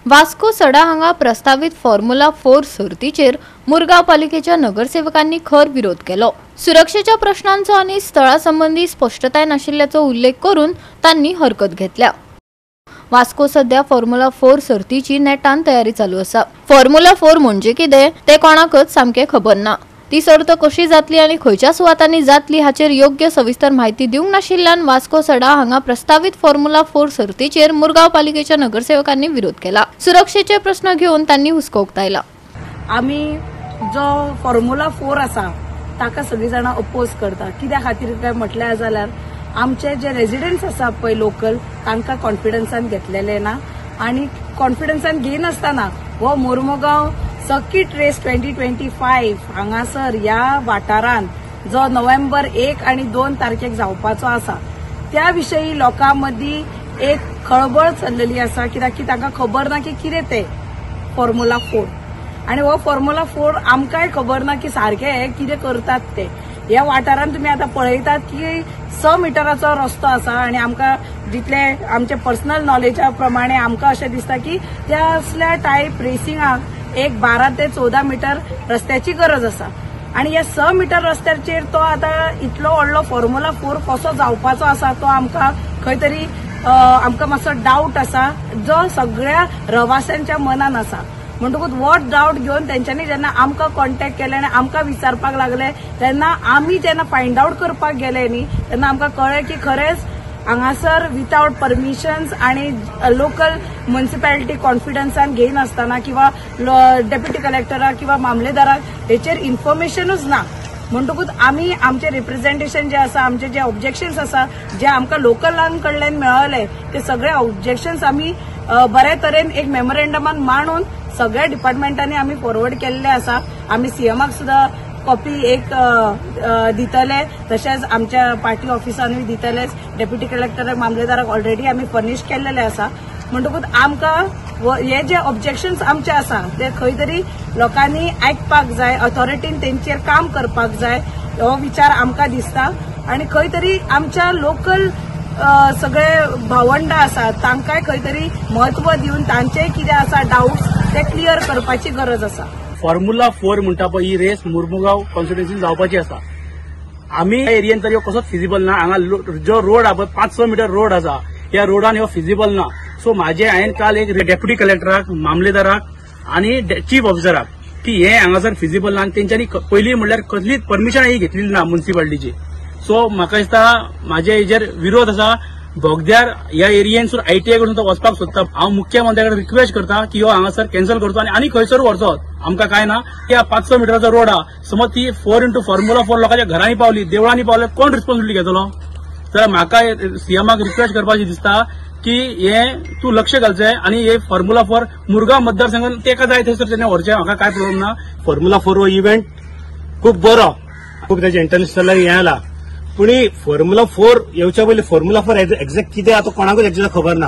वास्को सडा हांगा प्रस्तावित फॉर्म्युला 4 सर्तीचेर मुरगांव पालिकेच्या नगरसेवकांनी खर विरोध केलो। सुरक्षेच्या प्रश्नांचो आणि स्थळासंबंधी स्पष्टताय नाशिल्ल्याचो उल्लेख करून तांणी हरकत घेतल्या। वास्को सध्या फॉर्म्युला 4 सर्तीची नेटान तयारी चालू आसा। फॉर्म्युला 4 म्हणजे कितें ते कोणाकच सामके खबर ना। ती सर्त कशी जातली आणि खंयच्या सुवातांनी जातली हाचेर योग्य सविस्तर माहिती दिवंक नाशिल्ल्यान वास्को सडा हांगा प्रस्तावित फॉर्म्युला 4 सर्तीचेर मुरगांव पालिकेच्या नगरसेवकांनी विरोध केला। सुरक्षेचे प्रश्न घेऊन त्यांनी हुस्को उक्तायला। आम्ही जो फॉर्म्युला 4 आसा ताका सगळी जाणां अपोज करता। कित्या खातीर काय म्हटल्यार जाल्यार आमचे जे रेजिडेंट्स आसा पळय लोकल तांकां कॉन्फिडन्सान घेतलेले ना आणि कॉन्फिडन्सान घेनासतना हो मोर्मुगांव सर्किट रेस 2025 हांगासर ह्या वाठारान जो नोव्हेंबर 1 आणि 2 तारखेक जावपाचो आसा त्या विशयी लोकां मदीं एक खळबळ चल्लेली आसा। कित्याक की तांकां खबर ना की कितें ते फॉर्म्युला 4 आणि हो फॉर्म्युला 4 आमकांय खबर ना की सारखे कितें करतात ते। ह्या वाठारान तुम्ही आता पळयतात की 6 मिटराचो रस्तो आसा आणि आमकां जितले आमचे पर्सनल नॉलेजा प्रमाणे आमकां अशें दिसता की त्या असल्या टायप रेसिंगाक एक 12 ते 14 मीटर रस्त्याची गरज आसा आणि या 6 मीटर रस्त्याचेर तो आता इतलो व्हडलो फॉर्म्युला 4 कसो जावपाचो आसा तो आमकां खंय तरी आमकां मातसो डाऊट आसा जो सगळ्या रवास्यांच्या मनान आसा। म्हणटकूच हो डाऊट घेवन तेंच्यांनी जेन्ना आमकां कॉन्टॅक्ट केले आनी आमकां विचारपाक लागले तेन्ना आमी जेन्ना फायंड आउट करपाक गेले न्ही तेन्ना आमकां कळ्ळें की खरेंच हांगासर विथआउट परमिशन्स आणि लोकल म्युनिसिपॅलिटी कॉन्फिडन्सान घेनासतना किंवा डेप्युटी कलेक्टराक किंवा मामलेदाराक हेचेर इन्फॉर्मेशनूच ना। म्हणटकूच आमी आमचे रिप्रेझेंटेशन जे आसा आमचे जे ऑब्जेक्शन्स आसा जे आमकां लोकलांकडल्यान मेळले ते सगळे ऑब्जेक्शन्स आमी बऱ्या तरेन एक मेमोरेंडमान मांडून सगळ्या डिपार्टमेंटांनी आमी फॉरवर्ड केल्ले आसा। आमी सीएमाक सुद्धा कॉपी एक दितले तशेंच आमच्या पार्टी ऑफिसांनी दितले। डेप्युटी कलेक्टर मामलेदाराक ऑलरेडी आमी फर्निश केल्लेले आसा। म्हणटकूच आमकां हे जे ऑब्जेक्शन्स आमचे आसा ते खंय तरी लोकांनी आयकपाक जाय, अथॉरिटीन तेंचेर काम करपाक जाय हो विचार आमकां दिसता आणि खंय तरी आमच्या लोकल सगळे भावंडा आसा तांकांय खंय तरी महत्व दिवन तांचे कितें आसा डाऊट्स ते क्लियर करपाची गरज आसा। फॉर्म्युला 4 म्हणटा पळय ही रेस मुरमुगांव कॉन्स्टिट्युएन्सीन जावपाची आसा। आमी एरियेन तरी कसोच फिजिबल ना। हांगा जो रोड आसा 500 मीटर रोड आसा ह्या रोडान ह्यो फिजिबल ना। सो हांवें काल एक डेप्युटी कलेक्टराक मामलेदाराक आणि चीफ ऑफिसराक की हे हांगासर फिजिबल ना तेंच्यांनी पयलीं म्हणल्यार कसलीच परमिशन ही घेतलेली ना म्युनिसिपालिटीची। सो म्हाका दिसता म्हाजे हेजेर विरोध आसा। बोगद्यार ह्या एरियेनसून ITA कडून तो वचपाक सोदता। हांव मुख्यमंत्र्याकडे रिक्वेस्ट करता की हो हांगासर कॅन्सल करचो आणि खंयसर व्हरचो आमकां काय ना। त्या 500 मीटराचो रोड आहा समज ती 4 into फॉर्म्युला 4 लोकांच्या घरांनी पावली देवळांनी पावले कोण रिस्पॉन्सिबिलिटी घेतलो? तर म्हाका सीएमाक रिक्वेस्ट करपाची दिसता की हे तूं लक्ष घालचें आणि हे फॉर्म्युला 4 मुरगांव मतदारसंघात तेका जाय थंयसर तेणे व्हरचें। म्हाका काय प्रॉब्लेम ना। फॉर्म्युला 4 हो इव्हेंट खूप बरो, खूप त्याचे इंटरनॅशनल हे आला पण फॉर्म्युला 4 येवच्या पयलीं फॉर्म्युला 4 एक्झॅक्ट कितें आतां कोणाकूच एक्झॅक्ट खबर ना।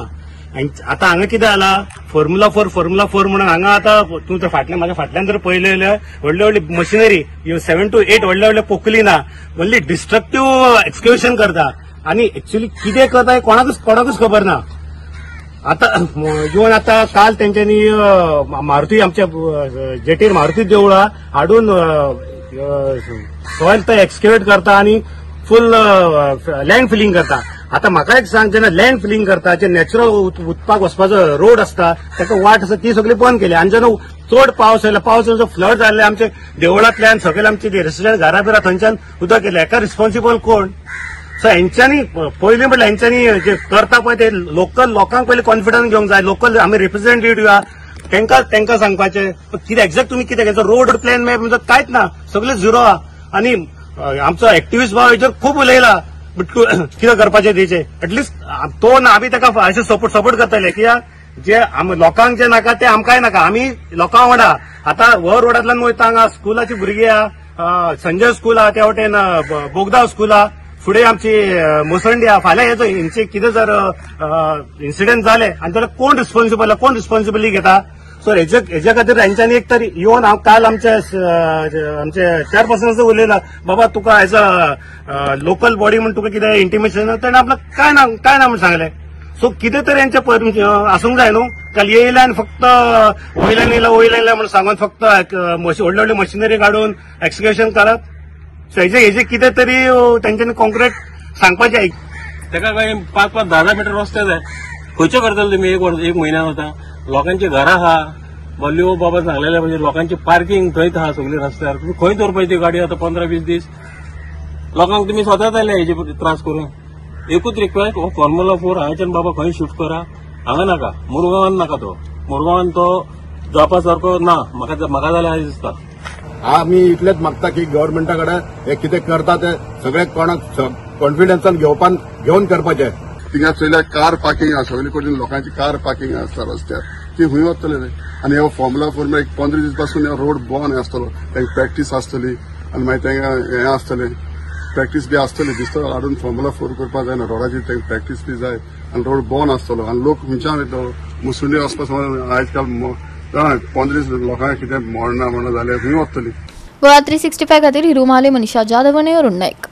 आता हांगा कितें जाला फॉर्म्युला 4 म्हणून हांगा आता तूं तर फाटल्यान म्हाज्या फाटल्यान जर पळयलें व्हडली व्हडली मशिनरी 7 to 8 व्हडल्या व्हडल्या पोकलीना व्हडली डिस्ट्रक्टिव्ह एक्सक्युशन करता आणि एक्च्युअली कितें करता कोणाकूच खबर ना। आता इवन आता काल तेंच्यांनी मारुती आमच्या जेटीर मारुती देवळा हाडून सॉयल ते एक्सकेवेट करता आणि फुल लँड फिलिंग करता। आता म्हाका एक सांग जेन्ना लँड फिलिंग करता जे नॅचरल उदपाक वचपाचो रोड आसता ताका वाट आसा ती सगळी बंद केली आणि जेन्ना चड पावस आयला पावसाचो फ्लड जाल्ले आमचे देवळांतल्यान सगळे आमचे जे रेसिडेंट घरा बिरा थंयच्यान उदक येयलें हेका रिस्पॉन्सिबल कोण? सो हेंच्यांनी पयलीं म्हटल्यार हेंच्यांनी जे करता पळय ते लोकल लोकांक पयलीं कॉन्फिडन्स घेवंक जाय। लोकल आमी रिप्रेझेंटेटिव्ह आहा तांकां सांगपाचें कितें एक्झॅक्ट तुमी कितें घेता रोड प्लॅन मॅप म्हणजे कांयच ना सगळें झिरो आहा आणि आमचो एक्टिव्हिस्ट भाव हेचेर खूप उलयला कितें करपाचें तेचें एटलिस्ट तो ना आमी ताका अशें सपोर्ट करतले कित्याक जे लोकांक जे नाका ते आमकांय नाका। आमी लोकां वांगडा आता हो रोडांतल्यान वयता हांगा स्कुलाची भुरगीं आहा संजय स्कूल आहा त्या वटेन बोगदा स्कूल आहा फुडें आमची मुसंडी आहा। फाल्यां हेंचे कितें जर इन्सिडेंट जाले आनी जाल्यार कोण रिस्पॉन्सिबिलिटी घेता? सो हेच्या खातीर हेंच्यांनी एक तरी येवन हांव काल आमचे चेअरपर्सनाचो उलयला बाबा तुका एज अ लोकल बॉडी म्हण तुका कितें इंटिमेशन तेणें आपल्याक काय ना म्हण सांगलें। सो कितें तरी यांचे आसूंक जाय न्हू काल येयला आनी फक्त वयल्यान येयला म्हणून सांगून फक्त व्हडले व्हडले मशिनरी काडून एक्सकॅव्हेशन करत हेजे कितें तरी तेंच्यांनी कॉन्क्रीट सांगपाचें ताका काय 5-10 मीटर रस्ते जाय खंयच्यो करतले तुमी एक म्हयन्यान वता लोकांची घरां आहा बल्यो बाबा सांगलेले म्हणजे लोकांची पार्किंग थंयच आहा सगळी रस्त्यार तुम्ही खंय दवरपाची ती गाडी आता 15-20 दीस लोकांक तुमी स्वताच आयले हेजे त्रास करून एकूच रिक्वेस्ट हो फॉर्म्युला 4 हांगाच्यान बाबा खंय शिफ्ट करा हांगा नाका मुरगांवान नाका तो मुरगांवान तो जावपा सारको ना म्हाका जाल्यार अशें दिसता आमी इतलेच मागता की गव्हर्नमेंटा कडेन हे कितें करता ते सगळे कोणाक कॉन्फिडन्सान घेवन करपाचें थिंगा चयल्यार कार पार्किंग आसा सगळे कडेन लोकांची कार पार्किंग आसता रस्त्यार ती खंय वतले आनी हो फॉर्म्युला 4 एक 15 दीस पासून रोड बंद आसतलो तांकां प्रॅक्टीस आसतली आनी मागीर तांकां हें आसतलें प्रॅक्टीस बी आसतली दिसता हाडून फॉर्म्युला 4 करपाक जायना रोडाची तांकां प्रॅक्टीस बी जाय आनी रोड बंद आसतलो आनी लोक खंयच्यान येतलो मुसुंडी वचपासून आयज काल 15 दीस लोकांक कितें मरना जाल्यार खंय वतली. गोवा 365 खातीर हिरू महाले, मनीषा जाधव आनी अरुण नायक.